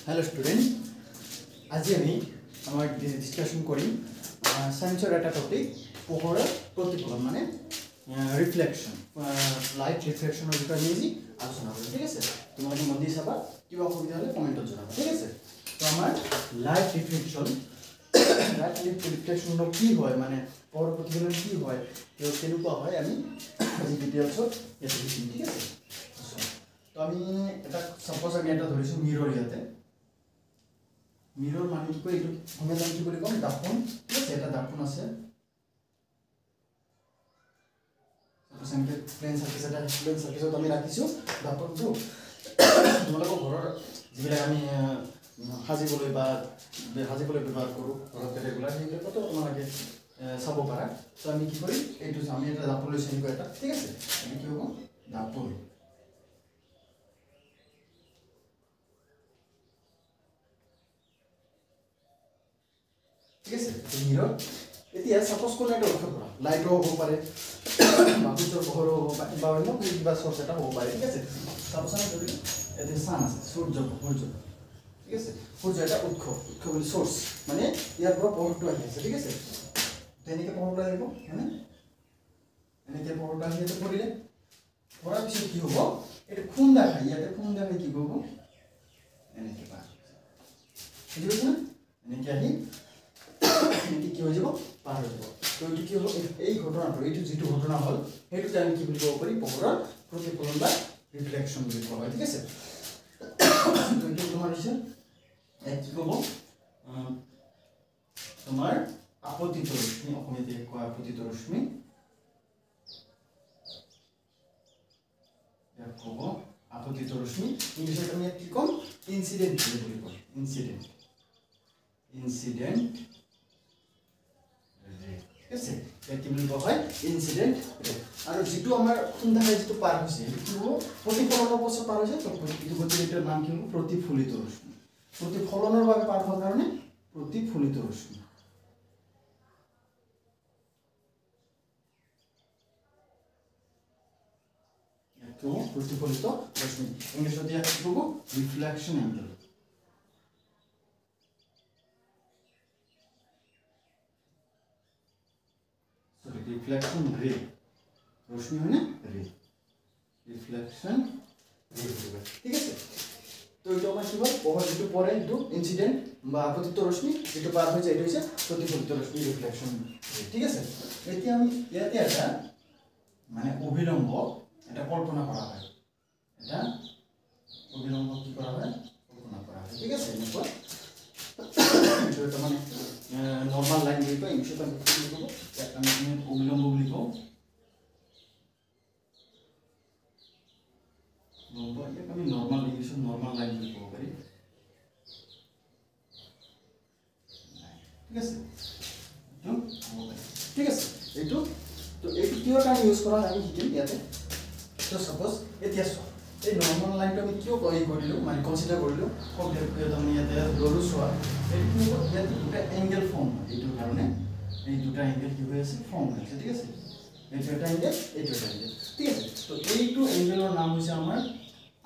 Hello student, আজি আমি আমাৰ ডিসকাশন কৰিম সায়েন্সৰ এটা টপিক পোহৰৰ প্ৰতিফলন মানে ৰিফ্লেকশন লাইট ৰিফ্লেকশনৰ বিষয়ে আমি আলোচনা কৰিম ঠিক আছে তোমালোকে মন দি চাবা কিবা অসুবিধা হলে কমেন্টত জনাবা ঠিক আছে তো আমাৰ লাইট ৰিফ্লেকশন কি হয় মানে পোহৰৰ প্ৰতিফলন কি হয় কেনেকুৱা হয় আমি আজি ডিটেইলছত এটা শিকিম ঠিক আছে তো আমি এটা সাপোজ আমি এটা ধৰিছো মিৰৰ ইয়াতে মিরর মানে কি কই এটো আমি জানি কি বলি কম দাপন ঠিক আছে এটা দাপন আছে সাপোজ আমি প্লেন সারফেসত আমি ৰাখিছো দাপনটো তোমালোকৰ ঘৰৰ যিবিলাক আমি হাজিবলৈ ব্যৱহাৰ কৰো ঘৰত ৰেগুলাৰ সেইবিলাক তো তোমালোকে চাব পাৰা তো আমি কি কৰি এইটো আমি এটা দাপন লৈছো এটা ঠিক আছে আমি কি হ'ব দাপন ঠিক আছে মিরর এতিয়া সাপোজ কোন এটা লক্ষ্য কৰা লাইট হ'ব পাৰে বাহুচৰ পোহৰ হ'ব পাৰে বা অন্য কিবা সোৰ্স এটা হ'ব পাৰে ঠিক আছে সাপোজ আমি ধৰি এতে সান আছে সূৰ্য ঠিক আছে সূৰ্য এটা উৎস বুলি সোৰ্স মানে ইয়াৰ পৰা পোহৰটো আহি আছে ঠিক আছে তেনেকে পোহৰটো আহিব মানে এনেকে পোহৰটো আহি আছে পৰিলে পৰাৰ পিছত কি হ'ব এটা খুন্দা খাই ইয়াতে খুন্দা খাই কি হ'ব এনেকে পাৰ বুজি পাইছা না এনেকে আহি এটি কি হৈ যাব পাৰ হৈ যাব তো এটি কি হ'ব এই ঘটনাটো এইটো যেটো ঘটনা হল হেতুতে আমি কি বুলি ক'ব পাৰি পোহৰৰ প্ৰতিফলন বা ৰিফ্লেকশন বুলি কোৱা হয় ঠিক আছে তো এটো তোমাৰ হৈছে এক কি ক'ব তোমাৰ আপতিত ৰশ্মি অসমীয়াতে কোৱা আপতিত ৰশ্মি ইয়াক ক'ব আপতিত ৰশ্মি ইংলিছত আমি কি ক'ম ইনসিডেন্ট বুলি কওঁ ইনসিডেন্ট আছে কি বুলি কোৱা হয় ইনসিডেন্ট আৰু যেটো আমাৰ খুন্দা খাই যেটো পাৰ হৈছে এটো প্ৰতিফলনৰ পছত পাৰ হৈছে তো এইটো গতিৰ নাম কি হ'ব প্ৰতিফলিত ৰশ্মি প্ৰতিফলনৰ বাবে পাৰ হোৱাৰ কাৰণে প্ৰতিফলিত ৰশ্মি এটো প্ৰতিফলিত ৰশ্মি ইংলিছত ইয়াক কি হ'ব ৰিফ্লেকশন এংগেল रिफ्लेक्शन रे रोशनी है ना रे रिफ्लेक्शन रे ठीक है तो এটা আমরা কি বল পোহর যেটো পরে যেটো ইনসিডেন্ট বা আপতিত রশ্মি যেটো পার হয়ে যায় এটা হচ্ছে প্রতিফলিত রশ্মি রিফ্লেকশন ঠিক আছে এতিয়া আমি ইয়াতে এটা মানে অভিলম্ব এটা কল্পনা করা হয় এটা অভিলম্ব কি করা হয় কল্পনা করা হয় ঠিক আছে এনেকুৱা এটা মানে নরমাল লাইন বুলি কয় ইংলিশত আমি কি লিখব আমি অভিলম্ব বুলি কওঁ ইয়াক আমি নরমাল ইংলিশত নরমাল লাইন বুলি ক'ব পাৰি ঠিক আছে তো ঠিক আছে এইটো তো এইটো কিহৰ কাৰণে ইউজ কৰা আমি শিকিম ইয়াতে তো সাপোজ এতিয়া এই নৰমাল লাইনটো আমি কিয় কৰিলো মানে কনসিডাৰ কৰিলো কমপ্লিট আমি ইয়াতে ললো সোৱা এইটো ইয়াতে দুটা এংগেল ফৰ্ম হয় এইটো কাৰণে এই দুটা এংগেল কি হৈ আছে ফৰ্ম হৈছে ঠিক আছে এইটো এটা এংগেল ঠিক আছে তো এইটো এংগেলৰ নাম হৈছে আমাৰ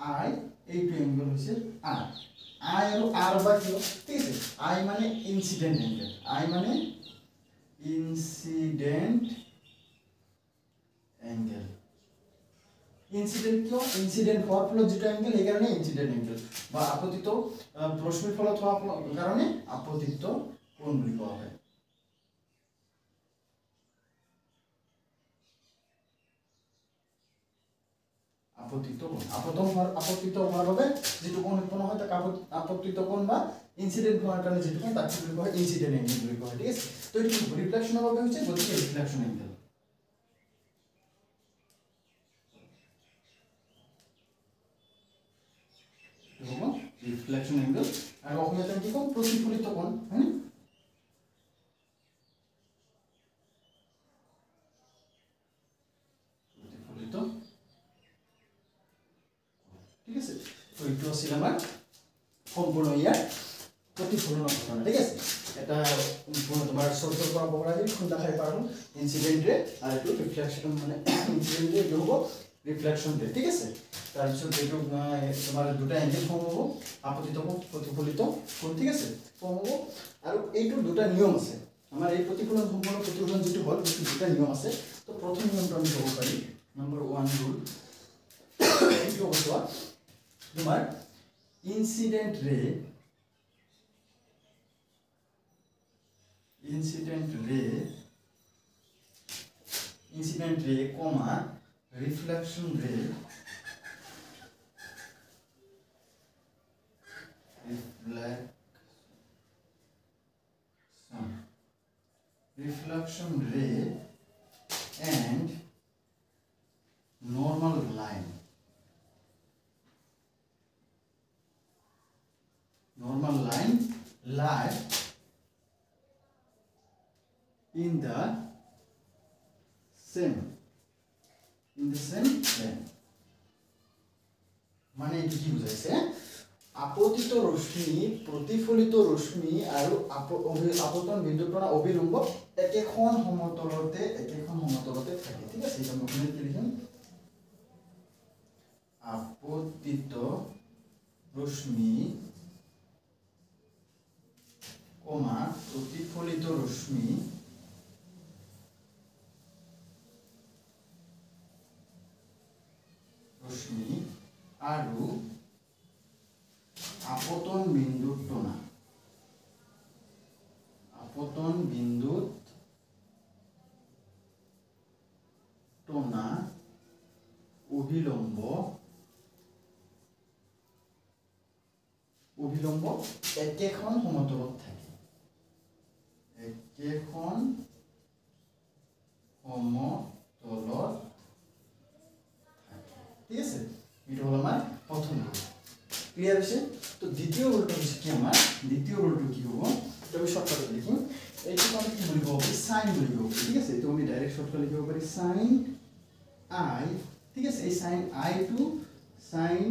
আই এইটো এংগেল হৈছে আৰ আই আৰু আৰ বা কি ঠিক আছে আই মানে ইনসিডেন্ট এংগেল আই মানে ইনসিডেন্ট এংগেল ইনসিডেন্ট কিয় ইনসিডেন্ট হওয়ার ফলত যেটা এঙ্গেল এই কারণে ইনসিডেন্ট এঙ্গেল বা আপতিত রশ্মির ফলত হওয়ার কারণে আপতিত কোণ বুলি কোৱা হয় আপতিত কোণ আপতিত হওয়ার বাবে যেটো কোণ উৎপন্ন হয় তাক আপতিত কোণ বা ইনসিডেন্ট হওয়ার কারণে যেটো কোণ তাক কি বুলি কোৱা হয় ইনসিডেন্ট এঙ্গেল বুলি কোৱা হয় ঠিক আছে তো এটো ৰিফ্লেকশনৰ বাবে হৈছে গতিকে রিফ্লেকশন এঙ্গেল রিফ্লেকশন এঙ্গেল আর অসমীয়াতে কি কম প্রতিফলিত কোণ হয়নি প্রতিফলিত ঠিক আছে তো এইটো আছিল আমাৰ সম্পূৰ্ণ ইয়াৰ প্ৰতিফলনৰ ঘটনা ঠিক আছে এটা তোমাৰ সোৰ্সৰ পৰা বগৰা দি খুন্দা খাই পাৰো ইনসিডেন্ট ৰে আৰু এইটো ৰিফ্লেকশন মানে ইনসিডেন্ট ৰে হ'ব ৰিফ্লেকশন ৰে ঠিক আছে তাৰপিছত এইটো তোমাৰ দুটা এঙ্গেল ফৰ্ম হ'ব আপতিত প্ৰতিফলিত কোণ ঠিক আছে ফৰ্ম হ'ব আৰু এইটো দুটা নিয়ম আছে আমাৰ এই প্ৰতিফলন সম্পূৰ্ণ প্ৰতিফলন যেটো হ'ল দুটা নিয়ম আছে তো প্ৰথম নিয়মটো আমি ক'ব পাৰি নম্বৰ 1 ৰুল এইটো হ'ব তোমাৰ ইনসিডেন্ট রে কমা reflection ray and normal line lie in the same plane মানে এটি কি বুঝাইছে আপতিত রশ্মি প্রতিফলিত রশ্মি আর আপতন বিন্দুর পৰা অবিলম্ব একেখন সমতলতে থাকে ঠিক আছে এটা মই কি লিখিম আপতিত রশ্মি কমা প্রতিফলিত রশ্মি আৰু আপতন বিন্দুত টনা অভিলম্ব একেখন সমতলত থাকে ঠিক আছে এটা হলো আমার প্রথম রুল ক্লিয়ার আছে তো দ্বিতীয় রুলটা হচ্ছে কি আমার দ্বিতীয় রুলটা কি হবে এটা আমি শর্টকাটে লিখি এইটা আমি কি বলবো সাইন বলবো ঠিক আছে তো আমি ডাইরেক্ট শর্টকাটে লিখব পারি সাইন আই ঠিক আছে এই সাইন আই টু সাইন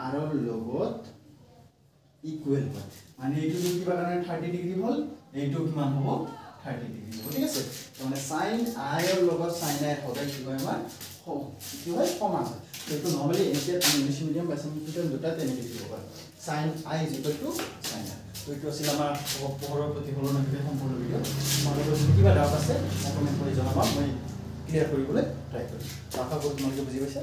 আর এর লগত ইকুয়াল হয় মানে এইটো যদি বাগানে 30 ডিগ্রি হল এইটো কিমান হ'ব 30 ডিগ্রি হ'ব ঠিক আছে তো মানে সাইন আই এর লগত সাইন আই সদায় কি হয় আমাৰ কি হয় সমান হয় तो नॉर्मली इनके इंग्लिश मीडियम বা সিম্পল দুটা তেনেকৈ লিখিব পাৰি sin i sin r তো এইটো আছিল আমাৰ পোহৰৰ প্ৰতিফলনৰ বিষয়ে সম্পূৰ্ণ ভিডিও তোমালোকৰ যদি কিবা ডাউট আছে কমেন্ট কৰি জনাবা মই ক্লিয়াৰ কৰিবলৈ ট্ৰাই কৰিম আশা কৰোঁ তোমালোকে বুজি পাইছা